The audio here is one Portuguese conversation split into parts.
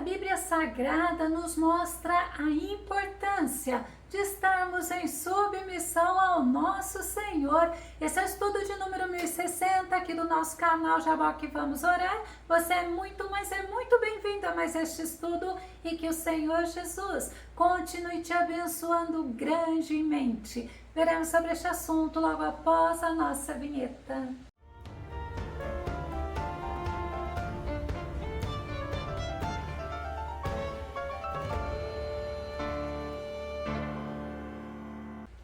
Bíblia Sagrada nos mostra a importância de estarmos em submissão ao nosso Senhor. Esse é o estudo de número 1060 aqui do nosso canal Jaboque Vamos Orar. Você é muito, mas é muito bem-vindo a mais este estudo e que o Senhor Jesus continue te abençoando grandemente. Veremos sobre este assunto logo após a nossa vinheta.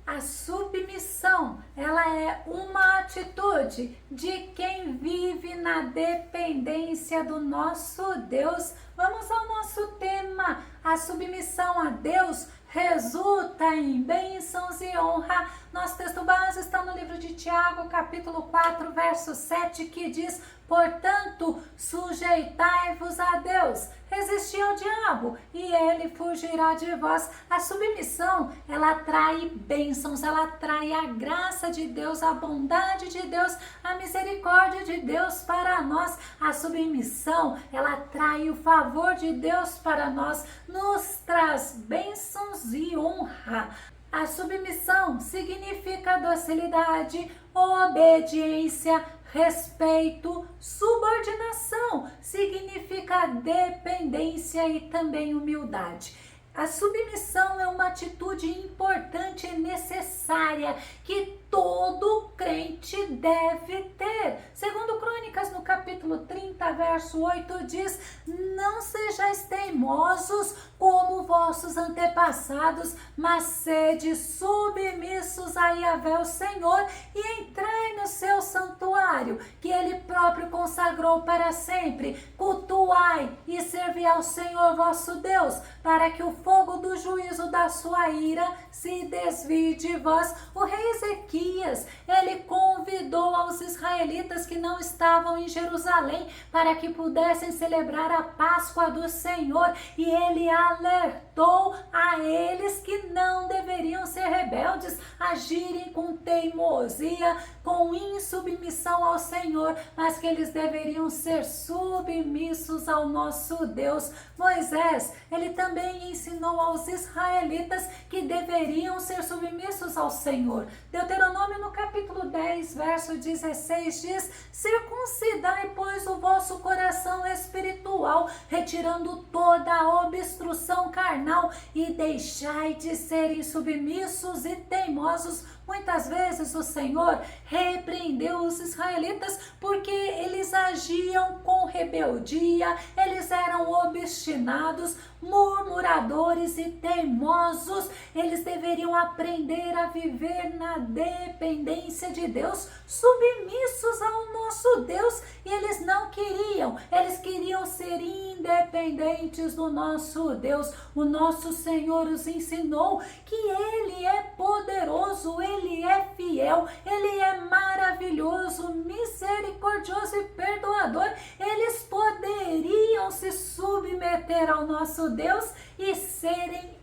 A submissão, ela é uma atitude de quem vive na dependência do nosso Deus. Vamos ao nosso tema. A submissão a Deus resulta em bênçãos e honra. Nosso texto base está no livro de Tiago, capítulo 4, verso 7, que diz: portanto, sujeitai-vos a Deus, resisti ao diabo e ele fugirá de vós. A submissão, ela atrai bênçãos, ela atrai a graça de Deus, a bondade de Deus, a misericórdia de Deus para nós. A submissão, ela atrai o favor de Deus para nós, nos traz bênçãos e honra. A submissão significa docilidade, obediência, respeito, subordinação, significa dependência e também humildade. A submissão é uma atitude importante e necessária que todo crente deve ter. Segundo Crônicas, no capítulo 30, verso 8, diz: não sejais teimosos como vossos antepassados, mas sede submissos a Yahvé, o Senhor, e entrai no seu santuário, que ele próprio consagrou para sempre. Cultuai e servi ao Senhor vosso Deus, para que o fogo do juízo da sua ira se desvie de vós. O rei Ezequias, ele convidou aos israelitas que não estavam em Jerusalém para que pudessem celebrar a Páscoa do Senhor, e ele alertou a eles que não deveriam ser rebeldes, agirem com teimosia, com insubmissão ao Senhor, mas que eles deveriam ser submissos ao nosso Deus. Moisés, ele também ensinou aos israelitas que deveriam ser submissos ao Senhor. Deuteronômio, no capítulo 10, verso 16, diz: circuncidai, pois, o vosso coração espiritual, retirando toda a obstrução carnal, e deixai de serem submissos e teimosos. Muitas vezes o Senhor repreendeu os israelitas porque eles agiam com rebeldia, eles eram obstinados, murmuradores e teimosos. Eles deveriam aprender a viver na dependência de Deus, submissos ao nosso Deus, e eles não queriam, eles queriam ser independentes do nosso Deus. O nosso Senhor os ensinou que Ele é poderoso, Ele é fiel, Ele é maravilhoso, misericordioso e perdoador. Eles poderiam se submeter ao nosso Deus e serem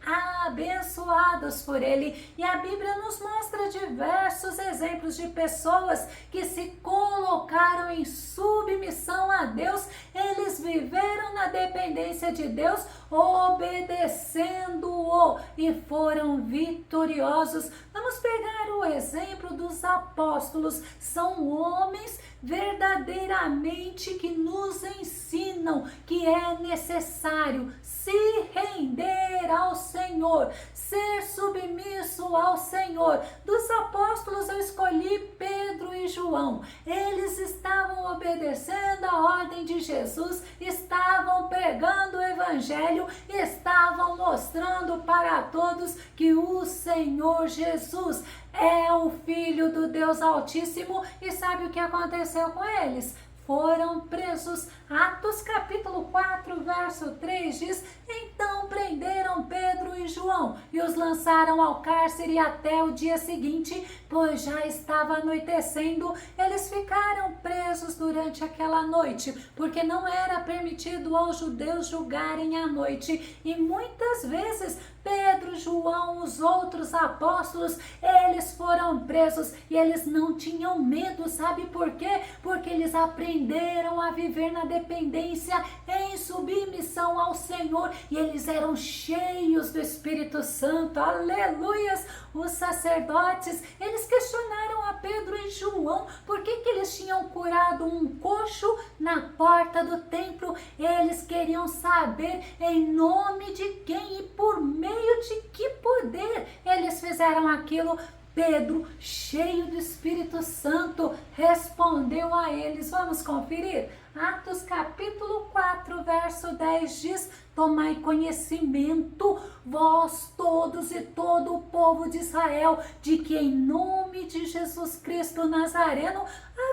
abençoados por Ele. E a Bíblia nos mostra diversos exemplos de pessoas que se colocaram em submissão a Deus. Eles viveram na dependência de Deus, obedecendo-o, e foram vitoriosos. Vamos pegar o exemplo dos apóstolos. São homens verdadeiramente que nos ensinam que é necessário se render ao Senhor, ser submisso ao Senhor. Dos apóstolos eu escolhi Pedro e João. Eles estavam obedecendo a ordem de Jesus, estavam pregando o evangelho, estavam mostrando para todos que o Senhor Jesus é o Filho do Deus Altíssimo. E sabe o que aconteceu com eles? Foram presos. Atos capítulo 4, verso 3 diz: então prenderam Pedro e João e os lançaram ao cárcere até o dia seguinte, pois já estava anoitecendo. Eles ficaram presos durante aquela noite, porque não era permitido aos judeus julgarem à noite, e muitas vezes Pedro, João, os outros apóstolos, eles foram presos e eles não tinham medo, sabe por quê? Porque eles aprenderam a viver na dependência, em submissão ao Senhor, e eles eram cheios do Espírito Santo, aleluias. Os sacerdotes, eles questionaram a Pedro e João por que eles tinham curado um coxo na porta do templo. Eles queriam saber em nome de quem e por meio de que poder eles fizeram aquilo. Pedro, cheio do Espírito Santo, respondeu a eles. Vamos conferir? Atos capítulo 4, verso 10 diz: tomai conhecimento, vós todos e todo o povo de Israel, de que em nome de Jesus Cristo Nazareno,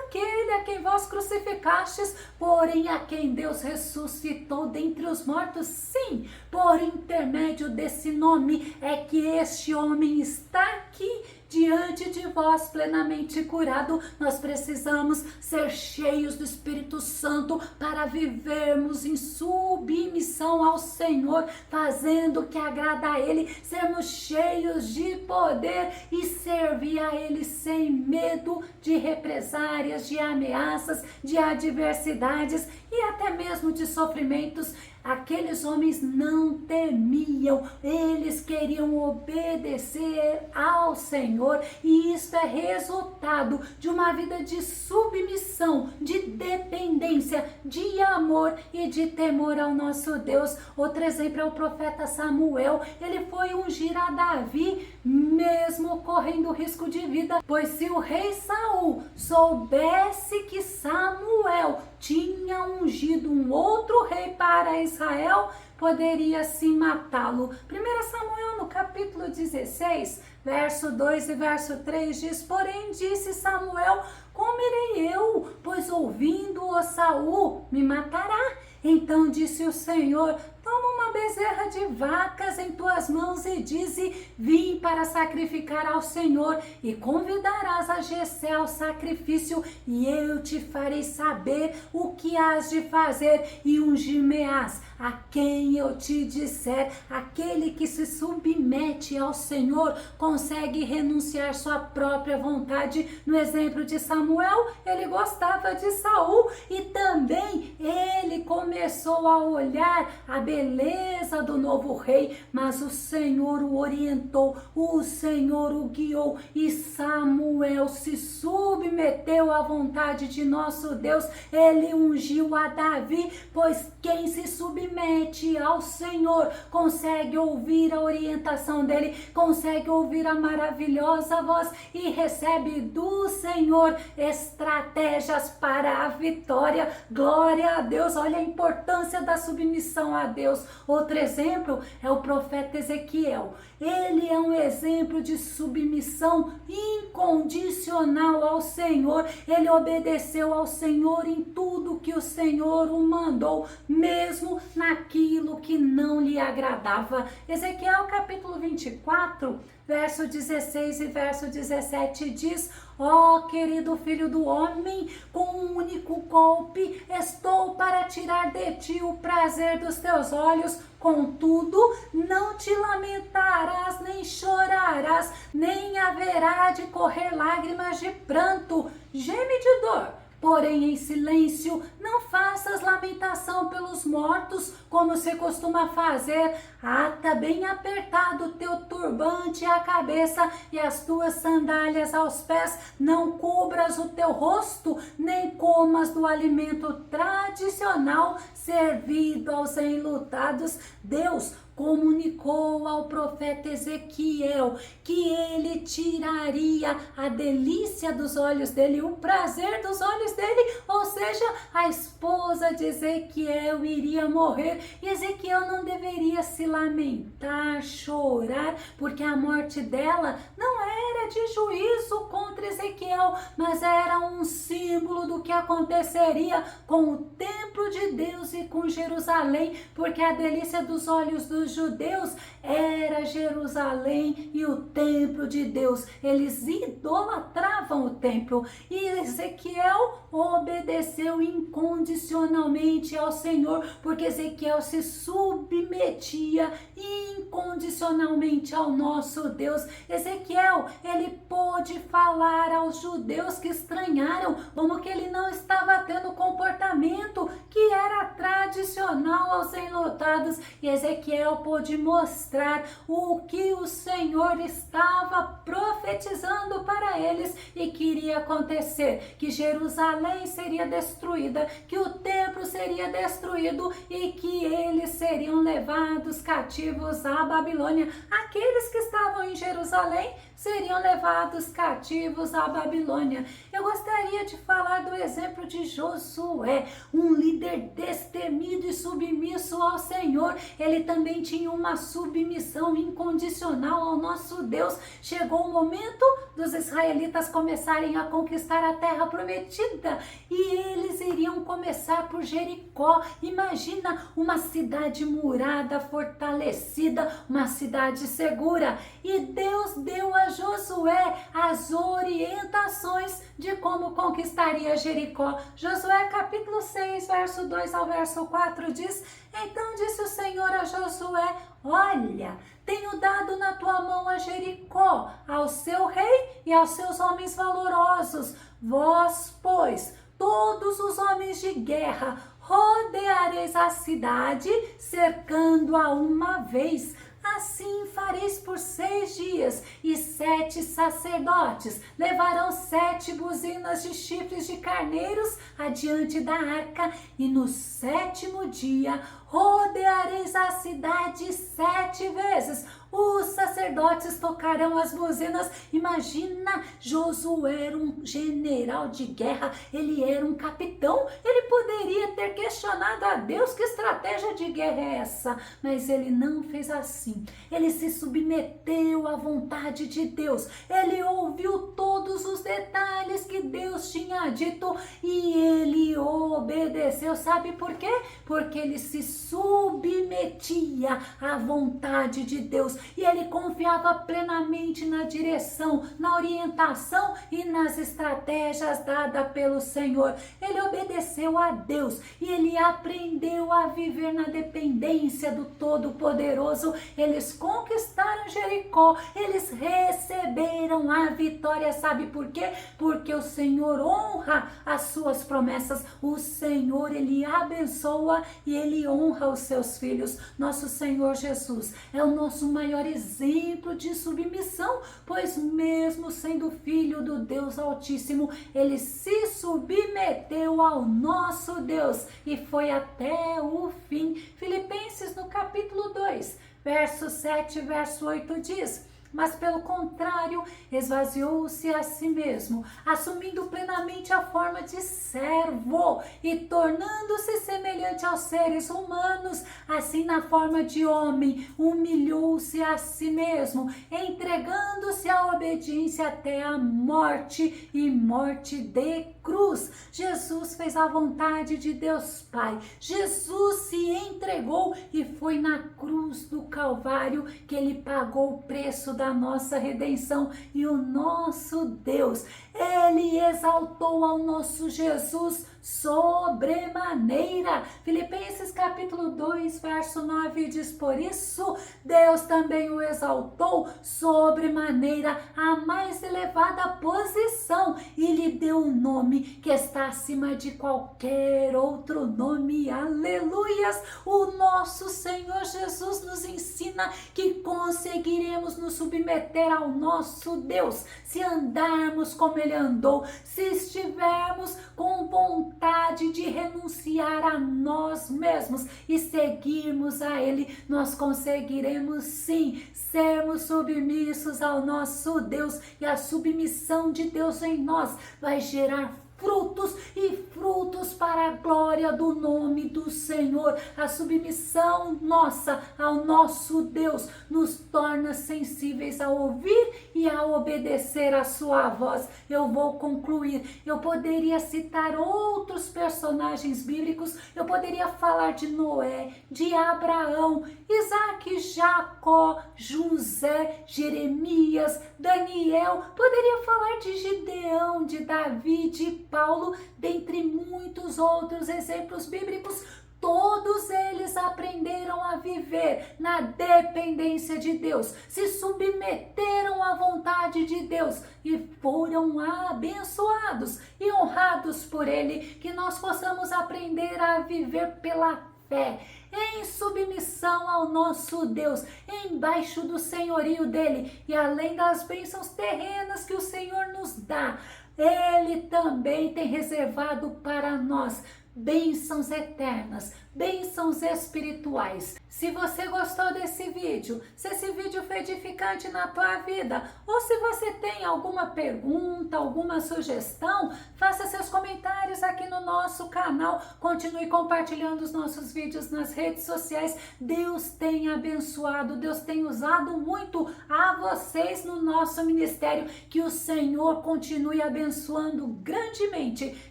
aquele a quem vós crucificastes, porém a quem Deus ressuscitou dentre os mortos, sim, por intermédio desse nome é que este homem está aqui diante de vós plenamente curado. Nós precisamos ser cheios do Espírito Santo para vivermos em submissão ao Senhor, fazendo o que agrada a Ele, sermos cheios de poder e servir a Ele sem medo de represárias, de ameaças, de adversidades e até mesmo de sofrimentos. Aqueles homens não temiam, eles queriam obedecer ao Senhor, e isso é resultado de uma vida de submissão, de dependência, de amor e de temor ao nosso Deus. Outro exemplo é o profeta Samuel. Ele foi ungir a Davi, mesmo correndo risco de vida, pois se o rei Saul soubesse que Samuel tinha ungido um outro rei para Israel, poderia sim matá-lo. 1 Samuel no capítulo 16, verso 2 e verso 3 diz: porém disse Samuel, como irei eu, pois ouvindo-o Saul me matará. Então disse o Senhor, toma uma bezerra de vacas em tuas mãos e dize, vim para sacrificar ao Senhor, e convidarás a Jessé ao sacrifício, e eu te farei saber o que hás de fazer, e ungir-me-ás a quem eu te disser. Aquele que se submete ao Senhor consegue renunciar sua própria vontade. No exemplo de Samuel, ele gostava de Saul, e também ele começou a olhar a beleza do novo rei, mas o Senhor o orientou, o Senhor o guiou, e Samuel se submeteu à vontade de nosso Deus. Ele ungiu a Davi, pois quem se submete ao Senhor consegue ouvir a orientação dele, consegue ouvir a maravilhosa voz e recebe do Senhor estratégias para a vitória. Glória a Deus. Olha a importância da submissão a Deus. Outro exemplo é o profeta Ezequiel. Ele é um exemplo de submissão incondicional ao Senhor. Ele obedeceu ao Senhor em tudo que o Senhor o mandou, mesmo naquilo que não lhe agradava. Ezequiel capítulo 24, verso 16 e verso 17 diz: ó querido filho do homem, com um único golpe estou para tirar de ti o prazer dos teus olhos. Contudo, não te lamentarás, nem chorarás, nem haverá de correr lágrimas de pranto, geme de dor. Porém, em silêncio, não faças lamentação pelos mortos, como se costuma fazer. Ata bem apertado o teu turbante à cabeça e as tuas sandálias aos pés. Não cubras o teu rosto, nem comas do alimento tradicional servido aos enlutados. Deus comunicou ao profeta Ezequiel que ele tiraria a delícia dos olhos dele, o prazer dos olhos dele, ou seja, a esposa de Ezequiel iria morrer, e Ezequiel não deveria se lamentar, chorar, porque a morte dela não era de juízo contra Ezequiel, mas era um símbolo do que aconteceria com o templo de Deus e com Jerusalém, porque a delícia dos olhos dos dos judeus era Jerusalém e o templo de Deus. Eles idolatravam o templo e Ezequiel obedeceu incondicionalmente ao Senhor, porque Ezequiel se submetia incondicionalmente ao nosso Deus. Ezequiel, ele pôde falar aos judeus que estranharam como que ele não estava tendo o comportamento que era tradicional aos enlutados, e Ezequiel pôde mostrar o que o Senhor estava profetizando para eles e que iria acontecer, que Jerusalém seria destruída, que o templo seria destruído e que eles seriam levados cativos à Babilônia. Aqueles que estavam em Jerusalém seriam levados cativos à Babilônia. Eu gostaria de falar do exemplo de Josué, um líder destemido e submisso ao Senhor. Ele também tinha uma submissão incondicional ao nosso Deus. Chegou o momento dos israelitas começarem a conquistar a terra prometida e eles iriam começar por Jericó. Imagina uma cidade murada, fortalecida, uma cidade segura. E Deus deu a Josué as orientações de como conquistaria Jericó. Josué capítulo 6, verso 2 ao verso 4 diz: Então disse o Senhor a Josué: Olha, tenho dado na tua mão a Jericó, ao seu rei e aos seus homens valorosos. Vós, pois, todos os homens de guerra, rodeareis a cidade, cercando-a uma vez. Assim fareis por 6 dias, e 7 sacerdotes levarão 7 buzinas de chifres de carneiros adiante da arca, e no 7º dia rodeareis a cidade 7 vezes. Os sacerdotes tocarão as buzinas. Imagina, Josué era um general de guerra, ele era um capitão, ele poderia ter questionado a Deus que estratégia de guerra é essa, mas ele não fez assim. Ele se submeteu à vontade de Deus, ele ouviu todos os detalhes que Deus tinha dito e ele obedeceu. Sabe por quê? Porque ele se submetia à vontade de Deus e ele confiava plenamente na direção, na orientação e nas estratégias dadas pelo Senhor. Ele obedeceu a Deus e ele aprendeu a viver na dependência do Todo-Poderoso. Eles conquistaram Jericó, eles receberam a vitória. Sabe por quê? Porque o Senhor honra as suas promessas. O Senhor, ele abençoa e ele honra os seus filhos. Nosso Senhor Jesus é o nosso maior exemplo de submissão, pois mesmo sendo filho do Deus Altíssimo, ele se submeteu ao nosso Deus e foi até o fim. Filipenses no capítulo 2, verso 7, verso 8 diz: Mas pelo contrário, esvaziou-se a si mesmo, assumindo plenamente a forma de servo e tornando-se semelhante aos seres humanos. Assim, na forma de homem, humilhou-se a si mesmo, entregando-se à obediência até a morte e morte de cruz. Jesus fez a vontade de Deus Pai. Jesus se entregou e foi na cruz do Calvário que ele pagou o preço da nossa redenção. E o nosso Deus, ele exaltou ao nosso Jesus sobremaneira. Filipenses capítulo 2, verso 9 diz: Por isso Deus também o exaltou sobremaneira à mais elevada posição e lhe deu um nome que está acima de qualquer outro nome. Aleluias! O nosso Senhor Jesus nos ensina que conseguiremos nos submeter ao nosso Deus se andarmos como ele andou, se estivermos com vontade de renunciar a nós mesmos e seguirmos a ele. Nós conseguiremos sim sermos submissos ao nosso Deus, e a submissão de Deus em nós vai gerar frutos e frutos para a glória do nome do Senhor. A submissão nossa ao nosso Deus nos torna sensíveis a ouvir e a obedecer a sua voz. Eu vou concluir. Eu poderia citar outros personagens bíblicos, eu poderia falar de Noé, de Abraão, Isaac, Jacó, José, Jeremias, Daniel, poderia falar de Gideão, de Davi, de Paulo, dentre muitos outros exemplos bíblicos. Todos eles aprenderam a viver na dependência de Deus, se submeteram à vontade de Deus e foram abençoados e honrados por Ele. Que nós possamos aprender a viver pela fé, em submissão ao nosso Deus, embaixo do senhorio dele, e além das bênçãos terrenas que o Senhor nos dá, Ele também tem reservado para nós bênçãos eternas, bênçãos espirituais. Se você gostou desse vídeo, se esse vídeo foi edificante na tua vida, ou se você tem alguma pergunta, alguma sugestão, faça seus comentários aqui no nosso canal. Continue compartilhando os nossos vídeos nas redes sociais. Deus tem abençoado, Deus tem usado muito a vocês no nosso ministério. Que o Senhor continue abençoando grandemente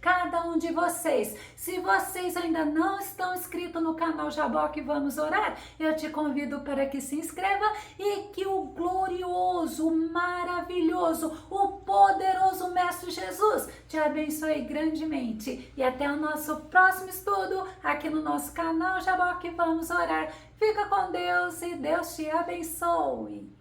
cada um de vocês. Se vocês ainda não estão inscritos no canal Jaboque Vamos Orar, eu te convido para que se inscreva e que o glorioso, o maravilhoso, o poderoso Mestre Jesus te abençoe grandemente. E até o nosso próximo estudo aqui no nosso canal Jaboque Vamos Orar. Fica com Deus e Deus te abençoe.